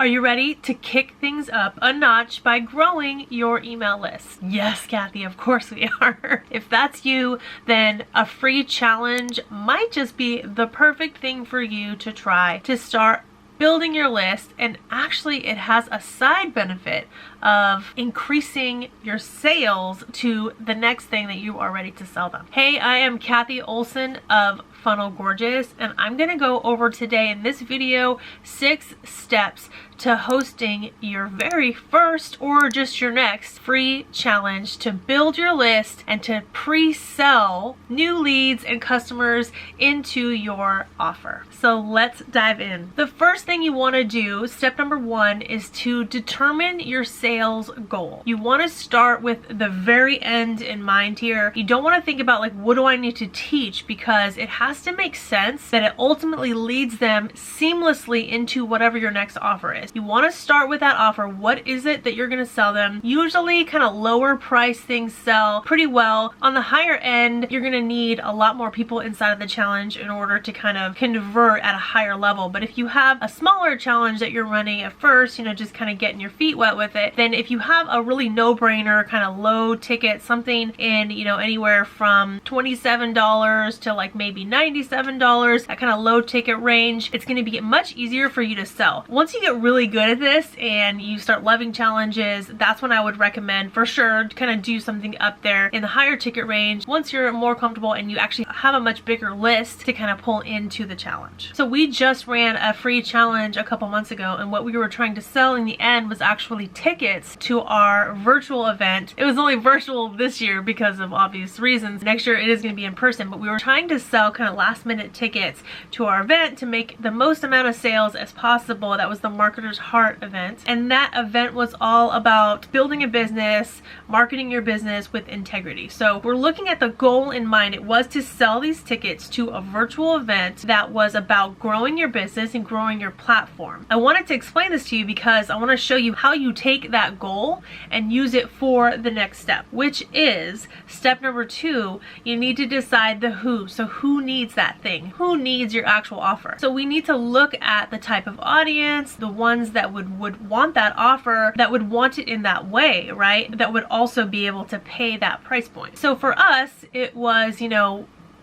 Are you ready to kick things up a notch by growing your email list? Yes, Kathy, of course we are. If that's you, then a free challenge might just be the perfect thing for you to try to start building your list. And actually it has a side benefit of increasing your sales to the next thing that you are ready to sell them. Hey, I am Kathy Olson of Funnel Gorgeous, and I'm gonna go over today in this video 6 steps to hosting your very first or just your next free challenge to build your list and to pre-sell new leads and customers into your offer. So let's dive in. The first thing you want to do, step number 1, is to determine your sales goal. You want to start with the very end in mind here. You don't want to think about like, what do I need to teach, because it has to make sense that it ultimately leads them seamlessly into whatever your next offer is. You want to start with that offer. What is it that you're going to sell them? Usually kind of lower price things sell pretty well. On the higher end, you're going to need a lot more people inside of the challenge in order to kind of convert at a higher level. But if you have a smaller challenge that you're running at first, just kind of getting your feet wet with it, then if you have a really no-brainer kind of low ticket, something in, anywhere from $27 to like maybe $97, that kind of low ticket range, it's going to be much easier for you to sell. Once you get really good at this and you start loving challenges, that's when I would recommend for sure kind of do something up there in the higher ticket range once you're more comfortable and you actually have a much bigger list to kind of pull into the challenge. So we just ran a free challenge a couple months ago, and what we were trying to sell in the end was actually tickets to our virtual event. It was only virtual this year because of obvious reasons. Next year it is going to be in person, but we were trying to sell kind of last minute tickets to our event to make the most amount of sales as possible. That was the Marketer's Heart event, and that event was all about building a business, marketing your business with integrity. So we're looking at the goal in mind. It was to sell these tickets to a virtual event that was about growing your business and growing your platform. I wanted to explain this to you because I want to show you how you take that goal and use it for the next step, which is step number 2. You need to decide the who. So who needs that thing? Who needs your actual offer? So we need to look at the type of audience, the ones that would want that offer, that would want it in that way, right? That would also be able to pay that price point. So for us, it was,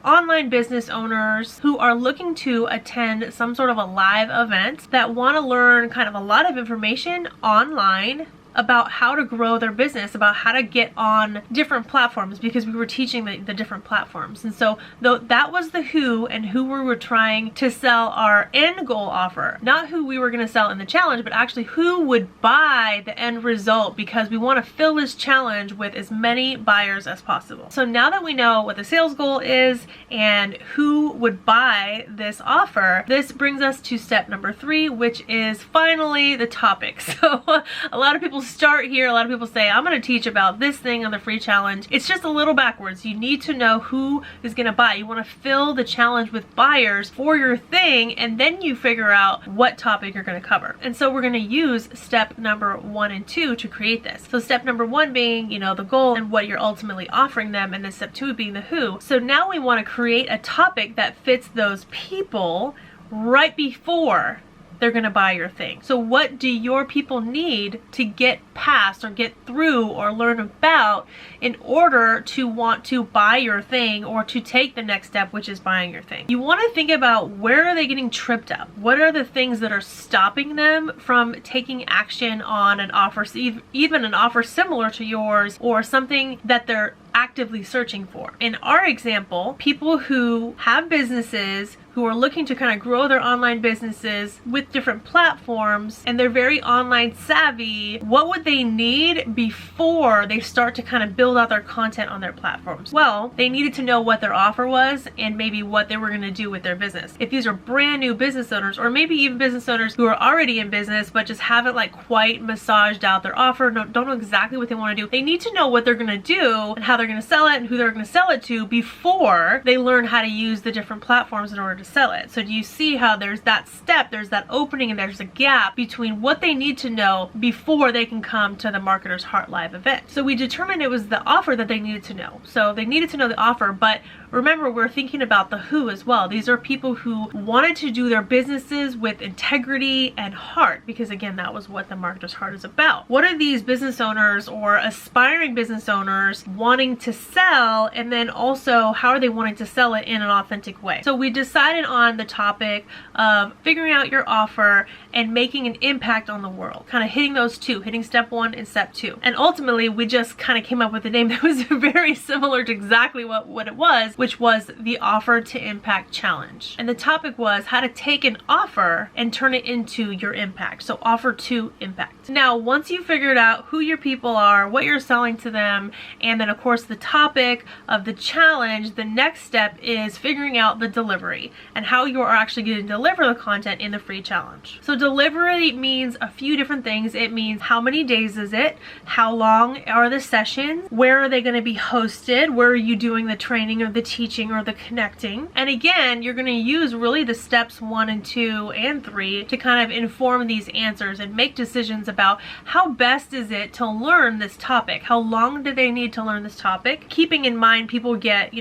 online business owners who are looking to attend some sort of a live event, that want to learn kind of a lot of information online about how to grow their business, about how to get on different platforms, because we were teaching the different platforms. And so that was the who, and who we were trying to sell our end goal offer. Not who we were going to sell in the challenge, but actually who would buy the end result, because we want to fill this challenge with as many buyers as possible. So now that we know what the sales goal is and who would buy this offer, this brings us to step number 3, which is finally the topic. So a lot of people start here. A lot of people say, I'm going to teach about this thing on the free challenge. It's just a little backwards. You need to know who is going to buy. You want to fill the challenge with buyers for your thing, and then you figure out what topic you're going to cover. And so we're going to use step number 1 and 2 to create this. So step number 1 being, the goal and what you're ultimately offering them, and then step 2 being the who. So now we want to create a topic that fits those people right before they're gonna buy your thing. So what do your people need to get past or get through or learn about in order to want to buy your thing or to take the next step, which is buying your thing? You want to think about, where are they getting tripped up? What are the things that are stopping them from taking action on an offer, even an offer similar to yours, or something that they're actively searching for? In our example, people who have businesses who are looking to kind of grow their online businesses with different platforms, and they're very online savvy, what would they need before they start to kind of build out their content on their platforms? Well, they needed to know what their offer was and maybe what they were going to do with their business. If these are brand new business owners, or maybe even business owners who are already in business but just haven't like quite massaged out their offer, don't know exactly what they want to do, they need to know what they're going to do and how they're going to sell it and who they're going to sell it to before they learn how to use the different platforms in order to sell it. So do you see how there's that step, there's that opening, and there's a gap between what they need to know before they can come to the Marketer's Heart Live event? So we determined it was the offer that they needed to know. So they needed to know the offer, but remember, we're thinking about the who as well. These are people who wanted to do their businesses with integrity and heart, because again, that was what the Marketer's Heart is about. What are these business owners or aspiring business owners wanting to sell, and then also how are they wanting to sell it in an authentic way? So we decided on the topic of figuring out your offer and making an impact on the world, kind of hitting those two, hitting step 1 and step 2. And ultimately we just kind of came up with a name that was very similar to exactly what it was, which was the Offer to Impact Challenge. And the topic was how to take an offer and turn it into your impact. So offer to impact. Now, once you figured out who your people are, what you're selling to them, and then of course the topic of the challenge, the next step is figuring out the delivery and how you are actually going to deliver the content in the free challenge. So delivery means a few different things. It means how many days is it? How long are the sessions? Where are they going to be hosted? Where are you doing the training or the teaching or the connecting? And again, you're going to use really the steps 1 and 2 and 3 to kind of inform these answers and make decisions about how best is it to learn this topic? How long do they need to learn this topic? Keeping in mind people get,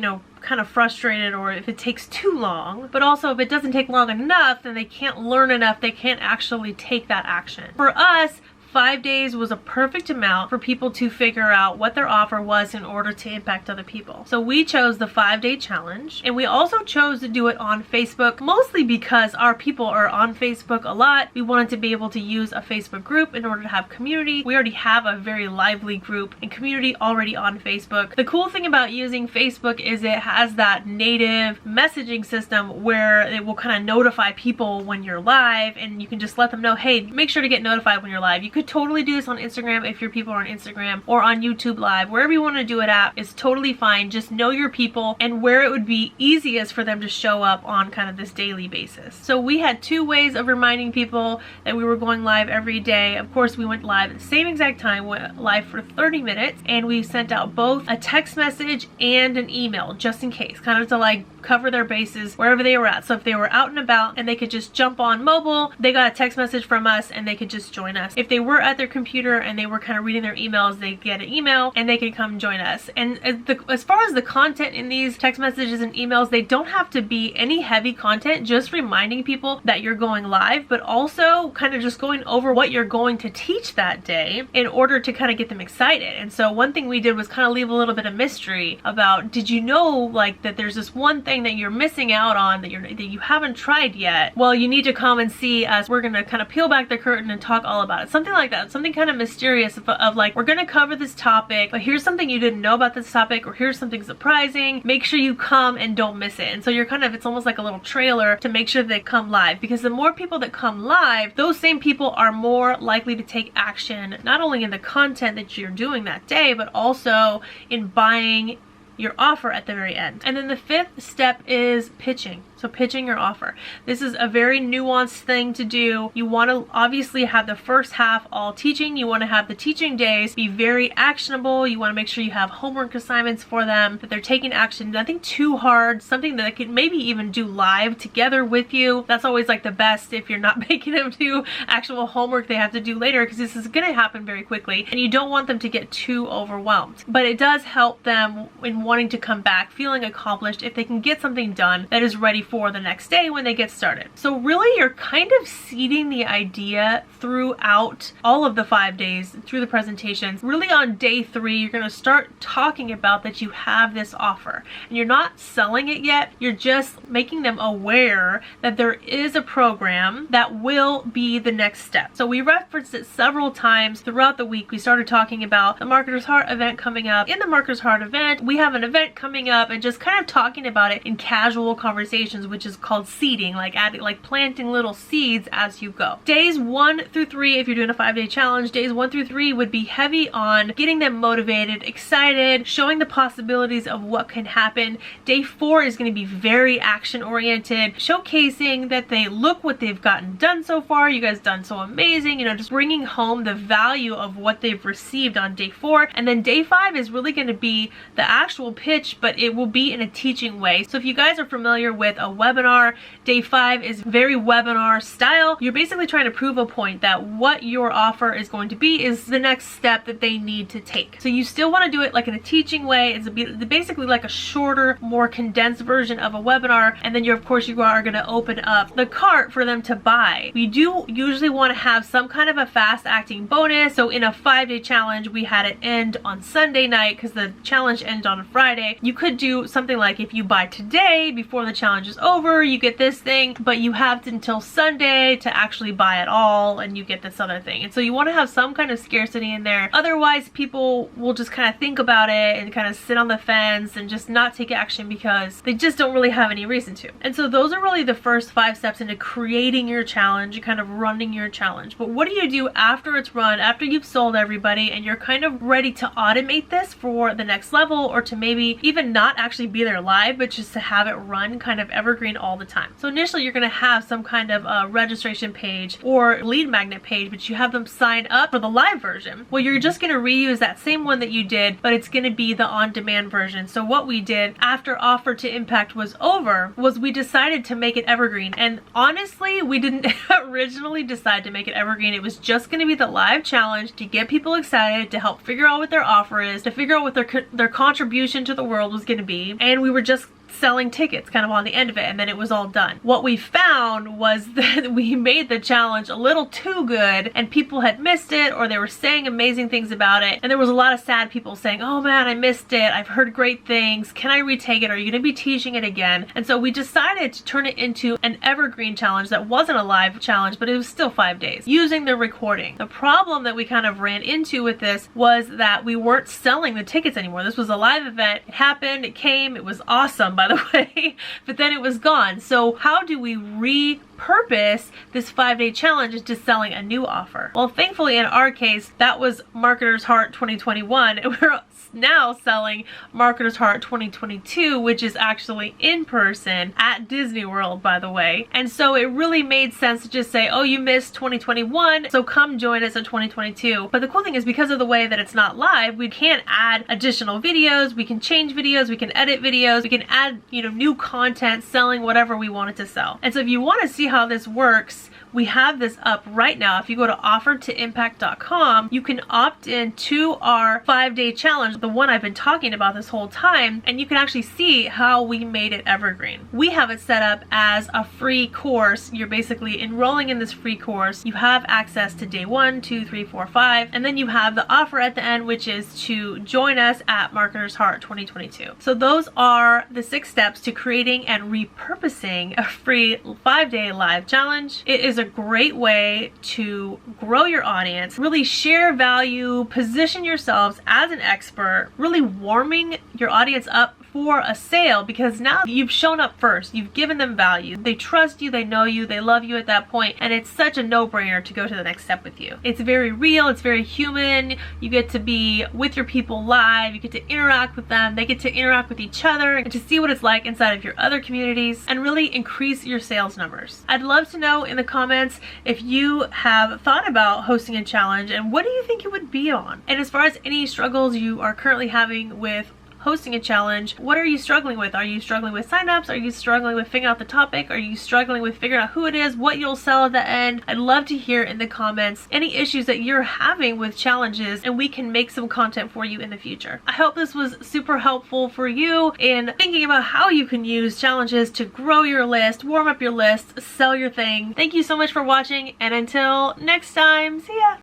kind of frustrated or if it takes too long, but also if it doesn't take long enough, then they can't learn enough, they can't actually take that action. For us, 5 days was a perfect amount for people to figure out what their offer was in order to impact other people. So we chose the 5-day challenge, and we also chose to do it on Facebook, mostly because our people are on Facebook a lot. We wanted to be able to use a Facebook group in order to have community. We already have a very lively group and community already on Facebook. The cool thing about using Facebook is it has that native messaging system where it will kind of notify people when you're live, and you can just let them know, hey, make sure to get notified when you're live. You could totally do this on Instagram if your people are on Instagram, or on YouTube Live. Wherever you want to do it at is totally fine. Just know your people and where it would be easiest for them to show up on kind of this daily basis. So we had 2 ways of reminding people that we were going live every day. Of course, we went live at the same exact time, went live for 30 minutes, and we sent out both a text message and an email just in case, kind of to like cover their bases wherever they were at. So if they were out and about and they could just jump on mobile, they got a text message from us and they could just join us. If they were at their computer and they were kind of reading their emails, they get an email and they could come join us. And as far as the content in these text messages and emails, they don't have to be any heavy content, just reminding people that you're going live, but also kind of just going over what you're going to teach that day in order to kind of get them excited. And so one thing we did was kind of leave a little bit of mystery about, did you know like that there's this one thing that you're missing out on that you haven't tried yet? Well, you need to come and see us. We're gonna kind of peel back the curtain and talk all about it. Something like that. Something kind of mysterious of like, we're gonna cover this topic, but here's something you didn't know about this topic, or here's something surprising. Make sure you come and don't miss it. And so you're kind of, it's almost like a little trailer to make sure they come live, because the more people that come live, those same people are more likely to take action, not only in the content that you're doing that day, but also in buying your offer at the very end. And then the 5th step is pitching. So pitching your offer. This is a very nuanced thing to do. You want to obviously have the first half all teaching. You want to have the teaching days be very actionable. You want to make sure you have homework assignments for them, that they're taking action, nothing too hard, something that they could maybe even do live together with you. That's always like the best if you're not making them do actual homework they have to do later, because this is going to happen very quickly and you don't want them to get too overwhelmed. But it does help them in wanting to come back feeling accomplished if they can get something done that is ready for the next day when they get started. So really you're kind of seeding the idea throughout all of the 5 days through the presentations. Really on day 3 you're going to start talking about that you have this offer, and you're not selling it yet, you're just making them aware that there is a program that will be the next step. So we referenced it several times throughout the week. We started talking about the Marketer's Heart event coming up. In the Marketer's Heart event, we have an event coming up, and just kind of talking about it in casual conversations, which is called seeding, like planting little seeds as you go. Days 1 through 3, if you're doing a 5-day challenge, days 1 through 3 would be heavy on getting them motivated, excited, showing the possibilities of what can happen. Day 4 is going to be very action oriented, showcasing that they look what they've gotten done so far. You guys done so amazing, just bringing home the value of what they've received on day 4. And then day 5 is really going to be the actual pitch, but it will be in a teaching way. So if you guys are familiar with a webinar. Day 5 is very webinar style. You're basically trying to prove a point that what your offer is going to be is the next step that they need to take. So you still want to do it like in a teaching way. It's basically like a shorter, more condensed version of a webinar, and then of course you are going to open up the cart for them to buy. We do usually want to have some kind of a fast acting bonus. So in a 5-day challenge, we had it end on Sunday night because the challenge ended on a Friday. You could do something like, if you buy today before the challenge is over, you get this thing, but you have until Sunday to actually buy it all and you get this other thing. And so you want to have some kind of scarcity in there. Otherwise, people will just kind of think about it and kind of sit on the fence and just not take action because they just don't really have any reason to. And so those are really the first 5 steps into creating your challenge and kind of running your challenge. But what do you do after it's run, after you've sold everybody and you're kind of ready to automate this for the next level, or to maybe even not actually be there live, but just to have it run kind of evergreen all the time? So initially you're going to have some kind of a registration page or lead magnet page, but you have them sign up for the live version. Well, you're just going to reuse that same one that you did, but it's going to be the on-demand version. So what we did after Offer to Impact was over was we decided to make it evergreen. And honestly, we didn't originally decide to make it evergreen. It was just going to be the live challenge to get people excited, to help figure out what their offer is, to figure out what their contribution to the world was going to be. And we were just selling tickets kind of on the end of it, and then it was all done. What we found was that we made the challenge a little too good and people had missed it, or they were saying amazing things about it, and there was a lot of sad people saying, oh man, I missed it, I've heard great things, can I retake it, are you going to be teaching it again? And so we decided to turn it into an evergreen challenge that wasn't a live challenge, but it was still 5 days using the recording. The problem that we kind of ran into with this was that we weren't selling the tickets anymore. This was a live event, it happened, it came, it was awesome by the way, but then it was gone. So how do we repurpose this 5-day challenge into selling a new offer? Well, thankfully in our case, that was Marketer's Heart 2021, and we're now selling Marketer's Heart 2022, which is actually in person at Disney World, by the way. And so it really made sense to just say, oh, you missed 2021, so come join us in 2022. But the cool thing is, because of the way that it's not live, we can't add additional videos, we can change videos, we can edit videos, we can add, new content selling whatever we wanted to sell. And so if you want to see how this works, we have this up right now. If you go to offertoimpact.com, you can opt in to our 5-day challenge, the one I've been talking about this whole time, and you can actually see how we made it evergreen. We have it set up as a free course. You're basically enrolling in this free course. You have access to day 1, 2, 3, 4, 5, and then you have the offer at the end, which is to join us at Marketer's Heart 2022. So those are the 6 steps to creating and repurposing a free 5-day live challenge. It is a great way to grow your audience, really share value, position yourselves as an expert, really warming your audience up for a sale, because now you've shown up first, you've given them value, they trust you, they know you, they love you at that point, and it's such a no-brainer to go to the next step with you. It's very real, it's very human, you get to be with your people live, you get to interact with them, they get to interact with each other, and to see what it's like inside of your other communities, and really increase your sales numbers. I'd love to know in the comments if you have thought about hosting a challenge, and what do you think it would be on? And as far as any struggles you are currently having with hosting a challenge, what are you struggling with? Are you struggling with signups? Are you struggling with figuring out the topic? Are you struggling with figuring out who it is, what you'll sell at the end? I'd love to hear in the comments any issues that you're having with challenges, and we can make some content for you in the future. I hope this was super helpful for you in thinking about how you can use challenges to grow your list, warm up your list, sell your thing. Thank you so much for watching, and until next time, see ya!